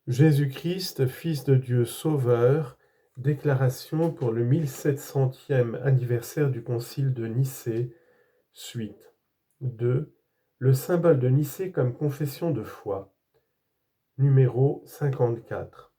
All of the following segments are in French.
Jésus-Christ, Fils de Dieu Sauveur, déclaration pour le 1700e anniversaire du Concile de Nicée, suite. 2. Le symbole de Nicée comme confession de foi. Numéro 54.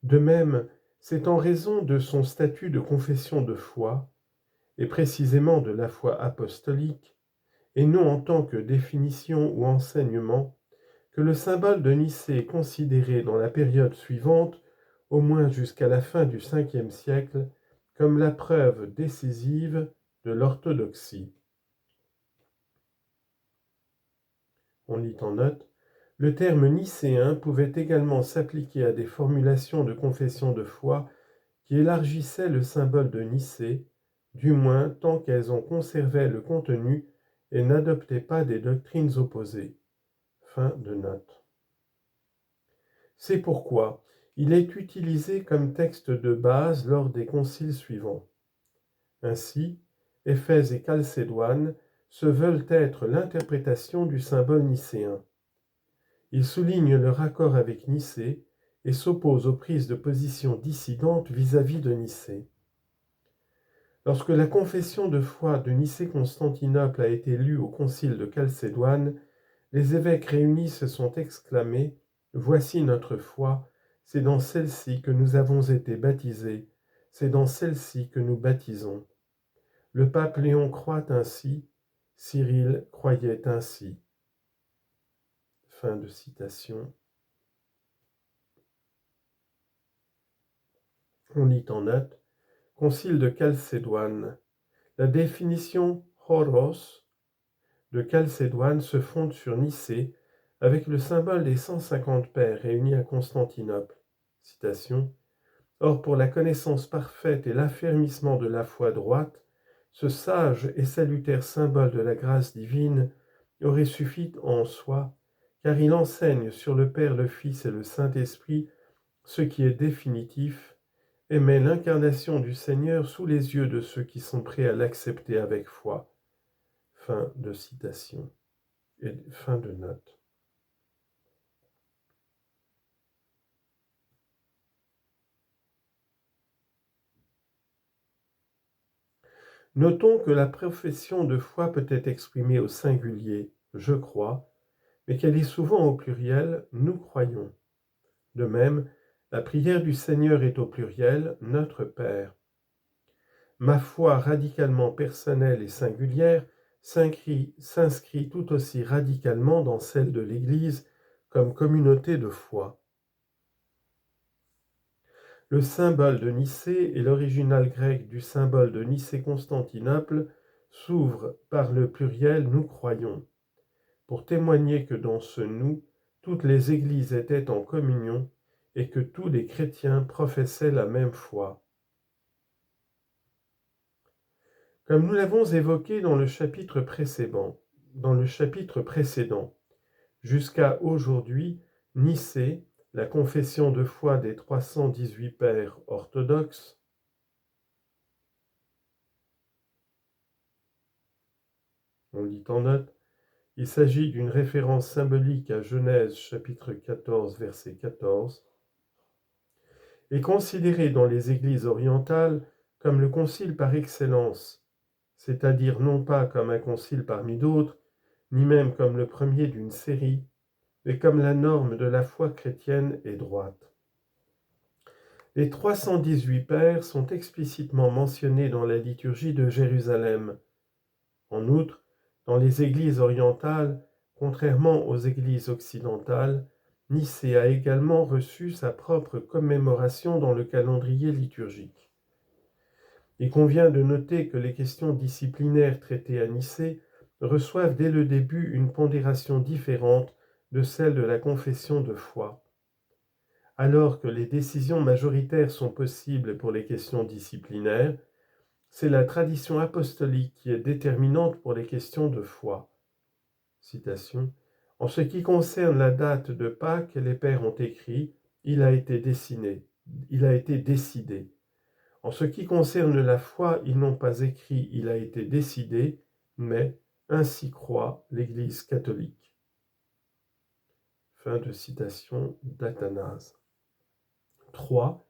De même, c'est en raison de son statut de confession de foi, et précisément de la foi apostolique, et non en tant que définition ou enseignement, que le symbole de Nicée est considéré dans la période suivante, au moins jusqu'à la fin du Ve siècle, comme la preuve décisive de l'orthodoxie. On lit en note, le terme nicéen pouvait également s'appliquer à des formulations de confession de foi qui élargissaient le symbole de Nicée, du moins tant qu'elles en conservaient le contenu et n'adoptaient pas des doctrines opposées. Fin de note. C'est pourquoi il est utilisé comme texte de base lors des conciles suivants. Ainsi, Éphèse et Chalcédoine se veulent être l'interprétation du symbole nicéen. Ils soulignent leur accord avec Nicée et s'opposent aux prises de position dissidentes vis-à-vis de Nicée. Lorsque la confession de foi de Nicée-Constantinople a été lue au concile de Chalcédoine, les évêques réunis se sont exclamés « Voici notre foi, c'est dans celle-ci que nous avons été baptisés, c'est dans celle-ci que nous baptisons. » Le pape Léon croit ainsi, Cyril croyait ainsi. Fin de citation. On lit en note, Concile de Chalcédoine. La définition horos de Chalcédoine se fonde sur Nicée avec le symbole des 150 pères réunis à Constantinople. Citation. Or, pour la connaissance parfaite et l'affermissement de la foi droite, ce sage et salutaire symbole de la grâce divine aurait suffi en soi, car il enseigne sur le Père, le Fils et le Saint-Esprit ce qui est définitif, et met l'incarnation du Seigneur sous les yeux de ceux qui sont prêts à l'accepter avec foi. Fin de citation et fin de note. Notons que la profession de foi peut être exprimée au singulier « je crois », mais qu'elle est souvent au pluriel « nous croyons ». De même, la prière du Seigneur est au pluriel « Notre Père ». Ma foi radicalement personnelle et singulière s'inscrit tout aussi radicalement dans celle de l'Église comme communauté de foi. Le symbole de Nicée et l'original grec du symbole de Nicée-Constantinople s'ouvrent par le pluriel « nous croyons », pour témoigner que dans ce « nous », toutes les églises étaient en communion et que tous les chrétiens professaient la même foi. Comme nous l'avons évoqué dans le chapitre précédent, jusqu'à aujourd'hui, Nicée, la confession de foi des 318 pères orthodoxes, on lit en note, il s'agit d'une référence symbolique à Genèse chapitre 14, verset 14, est considérée dans les églises orientales comme le concile par excellence, c'est-à-dire non pas comme un concile parmi d'autres, ni même comme le premier d'une série, mais comme la norme de la foi chrétienne et droite. Les 318 pères sont explicitement mentionnés dans la liturgie de Jérusalem. En outre, dans les églises orientales, contrairement aux églises occidentales, Nicée a également reçu sa propre commémoration dans le calendrier liturgique. Il convient de noter que les questions disciplinaires traitées à Nicée reçoivent dès le début une pondération différente de celle de la confession de foi. Alors que les décisions majoritaires sont possibles pour les questions disciplinaires, c'est la tradition apostolique qui est déterminante pour les questions de foi. Citation. En ce qui concerne la date de Pâques, les pères ont écrit « il a été décidé ». En ce qui concerne la foi, ils n'ont pas écrit « il a été décidé », mais « ainsi croit l'Église catholique ». Fin de citation d'Athanase. 3.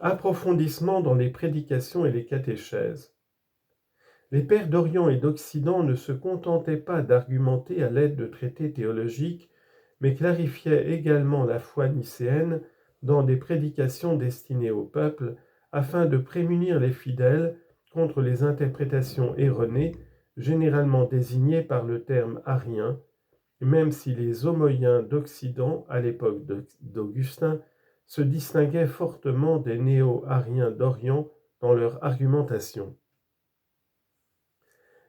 Approfondissement dans les prédications et les catéchèses. Les pères d'Orient et d'Occident ne se contentaient pas d'argumenter à l'aide de traités théologiques, mais clarifiaient également la foi nicéenne dans des prédications destinées au peuple, afin de prémunir les fidèles contre les interprétations erronées, généralement désignées par le terme arien, même si les homoïens d'Occident, à l'époque d'Augustin, se distinguaient fortement des néo-ariens d'Orient dans leur argumentation.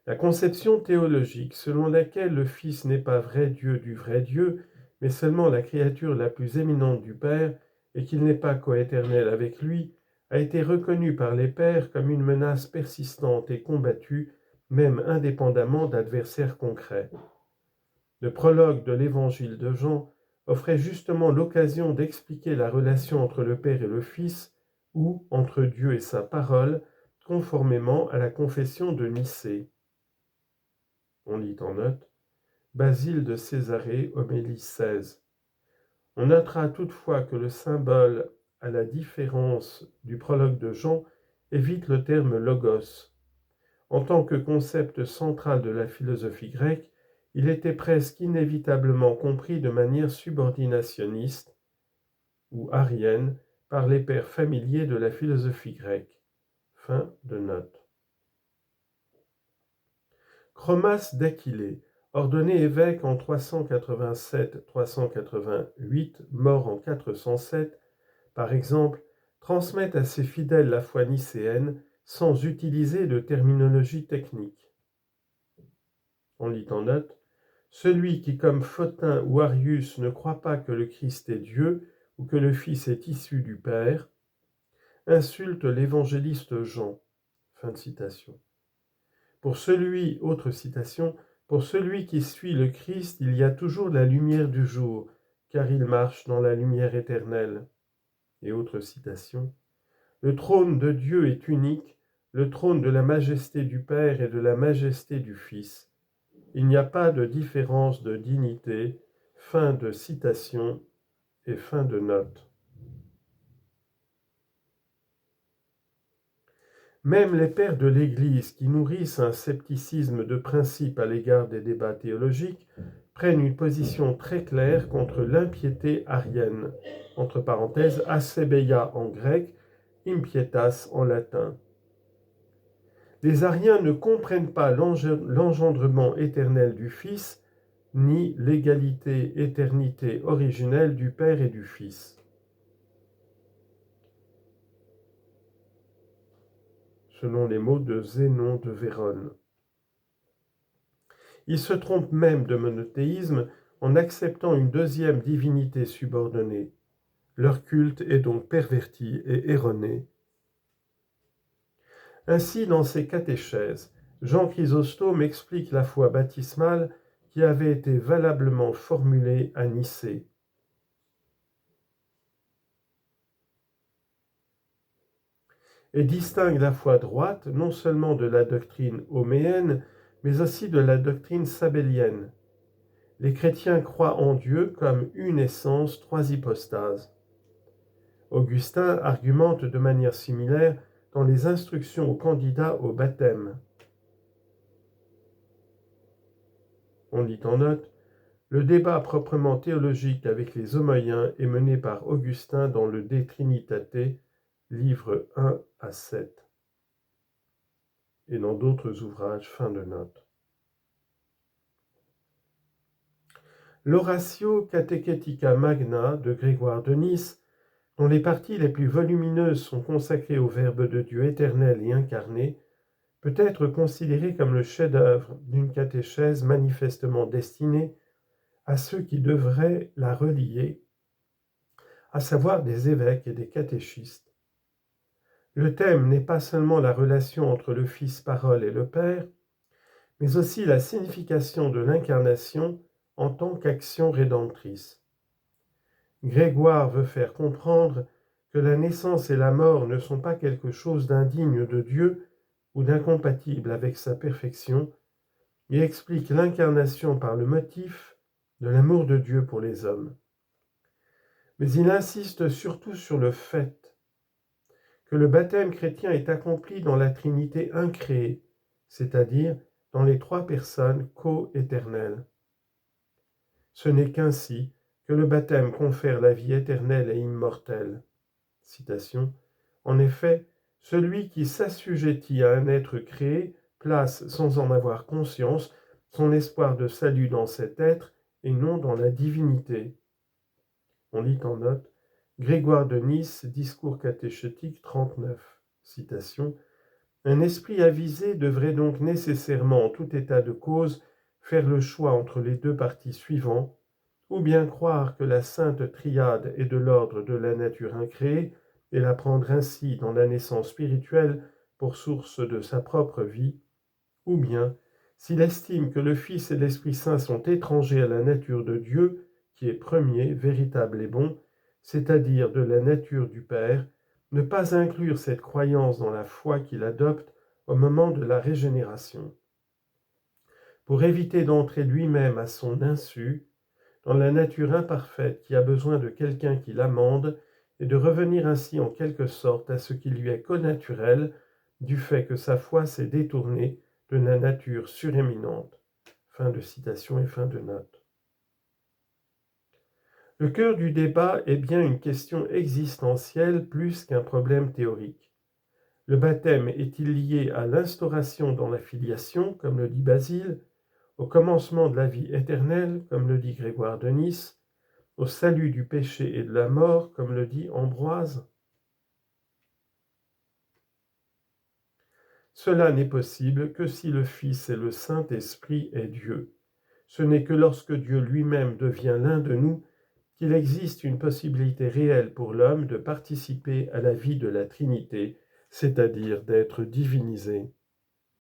La conception théologique selon laquelle le Fils n'est pas vrai Dieu du vrai Dieu, mais seulement la créature la plus éminente du Père, et qu'il n'est pas coéternel avec lui, a été reconnue par les pères comme une menace persistante et combattue, même indépendamment d'adversaires concrets. Le prologue de l'Évangile de Jean offrait justement l'occasion d'expliquer la relation entre le Père et le Fils, ou entre Dieu et sa parole, conformément à la confession de Nicée. On lit en note, Basile de Césarée, homélie 16. On notera toutefois que le symbole, à la différence du prologue de Jean, évite le terme logos. En tant que concept central de la philosophie grecque, il était presque inévitablement compris de manière subordinationniste ou arienne par les pères familiers de la philosophie grecque. Fin de note. Chromas d'Aquilée, ordonné évêque en 387-388, mort en 407, par exemple, transmet à ses fidèles la foi nicéenne sans utiliser de terminologie technique. On lit en note, celui qui, comme Photin ou Arius, ne croit pas que le Christ est Dieu ou que le Fils est issu du Père, insulte l'évangéliste Jean. Fin de citation. Autre citation, pour celui qui suit le Christ, il y a toujours la lumière du jour, car il marche dans la lumière éternelle. Et autre citation, le trône de Dieu est unique, le trône de la majesté du Père et de la majesté du Fils. Il n'y a pas de différence de dignité. Fin de citation et fin de note. Même les pères de l'Église, qui nourrissent un scepticisme de principe à l'égard des débats théologiques, prennent une position très claire contre l'impiété arienne, entre parenthèses, asebeia en grec, impietas en latin. Les ariens ne comprennent pas l'engendrement éternel du Fils, ni l'égalité éternité originelle du Père et du Fils. Selon les mots de Zénon de Vérone. Ils se trompent même de monothéisme en acceptant une deuxième divinité subordonnée. Leur culte est donc perverti et erroné. Ainsi, dans ses catéchèses, Jean Chrysostome explique la foi baptismale qui avait été valablement formulée à Nicée. Et distingue la foi droite non seulement de la doctrine homéenne, mais aussi de la doctrine sabellienne. Les chrétiens croient en Dieu comme une essence, trois hypostases. Augustin argumente de manière similaire dans les instructions aux candidats au baptême. On lit en note, le débat proprement théologique avec les homoïens est mené par Augustin dans le De Trinitate, livres 1 à 7, et dans d'autres ouvrages. Fin de note. L'Oratio Catechetica Magna de Grégoire de Nice, dont les parties les plus volumineuses sont consacrées au Verbe de Dieu éternel et incarné, peut être considéré comme le chef-d'œuvre d'une catéchèse manifestement destinée à ceux qui devraient la relier, à savoir des évêques et des catéchistes. Le thème n'est pas seulement la relation entre le Fils parole et le Père, mais aussi la signification de l'incarnation en tant qu'action rédemptrice. Grégoire veut faire comprendre que la naissance et la mort ne sont pas quelque chose d'indigne de Dieu ou d'incompatible avec sa perfection, et explique l'incarnation par le motif de l'amour de Dieu pour les hommes. Mais il insiste surtout sur le fait que le baptême chrétien est accompli dans la Trinité incréée, c'est-à-dire dans les trois personnes co-éternelles. Ce n'est qu'ainsi que le baptême confère la vie éternelle et immortelle. Citation. En effet, celui qui s'assujettit à un être créé place, sans en avoir conscience, son espoir de salut dans cet être et non dans la divinité. On lit en note Grégoire de Nice, Discours catéchétique 39. Citation. Un esprit avisé devrait donc nécessairement, en tout état de cause, faire le choix entre les deux partis suivants, ou bien croire que la sainte triade est de l'ordre de la nature incréée et la prendre ainsi dans la naissance spirituelle pour source de sa propre vie, ou bien, s'il estime que le Fils et l'Esprit Saint sont étrangers à la nature de Dieu, qui est premier, véritable et bon, c'est-à-dire de la nature du Père, ne pas inclure cette croyance dans la foi qu'il adopte au moment de la régénération. Pour éviter d'entrer lui-même à son insu dans la nature imparfaite qui a besoin de quelqu'un qui l'amende et de revenir ainsi en quelque sorte à ce qui lui est connaturel du fait que sa foi s'est détournée de la nature suréminente. Fin de citation et fin de note. Le cœur du débat est bien une question existentielle plus qu'un problème théorique. Le baptême est-il lié à l'instauration dans la filiation, comme le dit Basile, au commencement de la vie éternelle, comme le dit Grégoire de Nice, au salut du péché et de la mort, comme le dit Ambroise? Cela n'est possible que si le Fils et le Saint-Esprit est Dieu. Ce n'est que lorsque Dieu lui-même devient l'un de nous qu'il existe une possibilité réelle pour l'homme de participer à la vie de la Trinité, c'est-à-dire d'être divinisé.